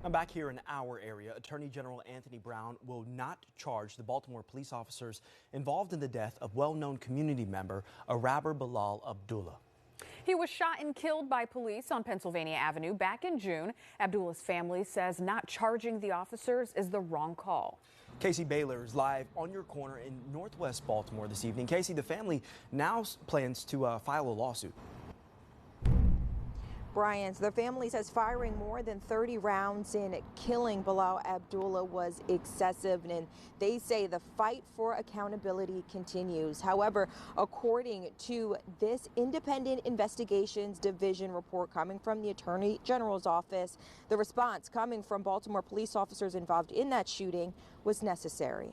I'm back here in our area. Attorney General Anthony Brown will not charge the Baltimore police officers involved in the death of well-known community member Araber Bilal Abdullah. He was shot and killed by police on Pennsylvania Avenue back in June. Abdullah's family says not charging the officers is the wrong call. Casey Baylor is live on your corner in Northwest Baltimore this evening. Casey, the family now plans to file a lawsuit. Bryant, the family says firing more than 30 rounds in killing Bilal Abdullah was excessive, and they say the fight for accountability continues. However, according to this independent investigations division report coming from the Attorney General's office, the response coming from Baltimore police officers involved in that shooting was necessary.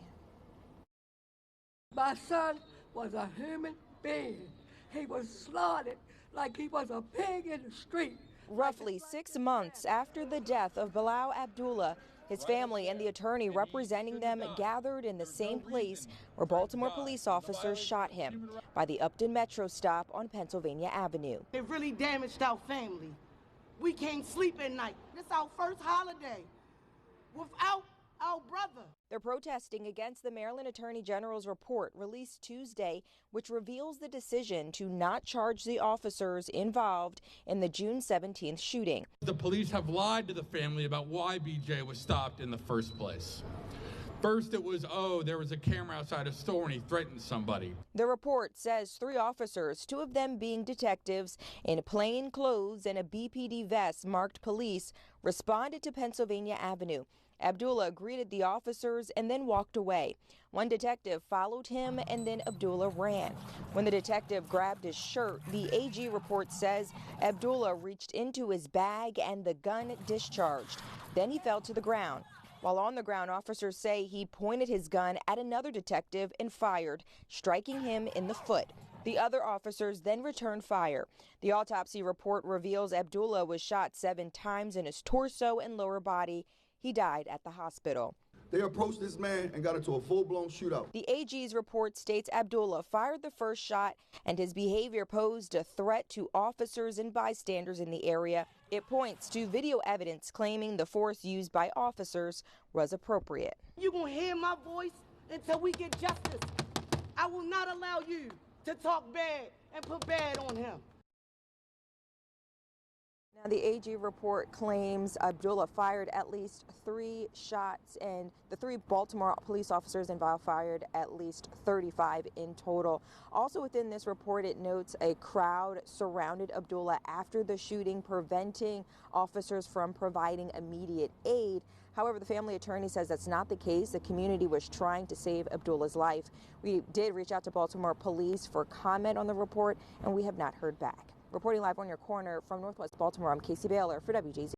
My son was a human being. He was slaughtered like he was a pig in the street. Roughly 6 months after the death of Bilal Abdullah, his family and the attorney representing them gathered in the same place where Baltimore police officers shot him, by the Upton Metro stop on Pennsylvania Avenue. It really damaged our family. We can't sleep at night. This is our first holiday without our brother. They're protesting against the Maryland Attorney General's report released Tuesday, which reveals the decision to not charge the officers involved in the June 17th shooting. The police have lied to the family about why BJ was stopped in the first place. First it was, there was a camera outside a store and he threatened somebody. The report says 3 officers, 2 of them being detectives in plain clothes and a BPD vest marked police, responded to Pennsylvania Avenue. Abdullah greeted the officers and then walked away. One detective followed him and then Abdullah ran. When the detective grabbed his shirt, the AG report says Abdullah reached into his bag and the gun discharged. Then he fell to the ground. While on the ground, officers say he pointed his gun at another detective and fired, striking him in the foot. The other officers then returned fire. The autopsy report reveals Abdullah was shot 7 times in his torso and lower body. He died at the hospital. They approached this man and got into a full-blown shootout. The AG's report states Abdullah fired the first shot and his behavior posed a threat to officers and bystanders in the area. It points to video evidence claiming the force used by officers was appropriate. You're going to hear my voice until we get justice. I will not allow you to talk bad and put bad on him. Now, the AG report claims Abdullah fired at least 3 shots, and the 3 Baltimore police officers involved fired at least 35 in total. Also within this report, it notes a crowd surrounded Abdullah after the shooting, preventing officers from providing immediate aid. However, the family attorney says that's not the case. The community was trying to save Abdullah's life. We did reach out to Baltimore Police for comment on the report, and we have not heard back. Reporting live on your corner from Northwest Baltimore, I'm Casey Baylor for WJZ.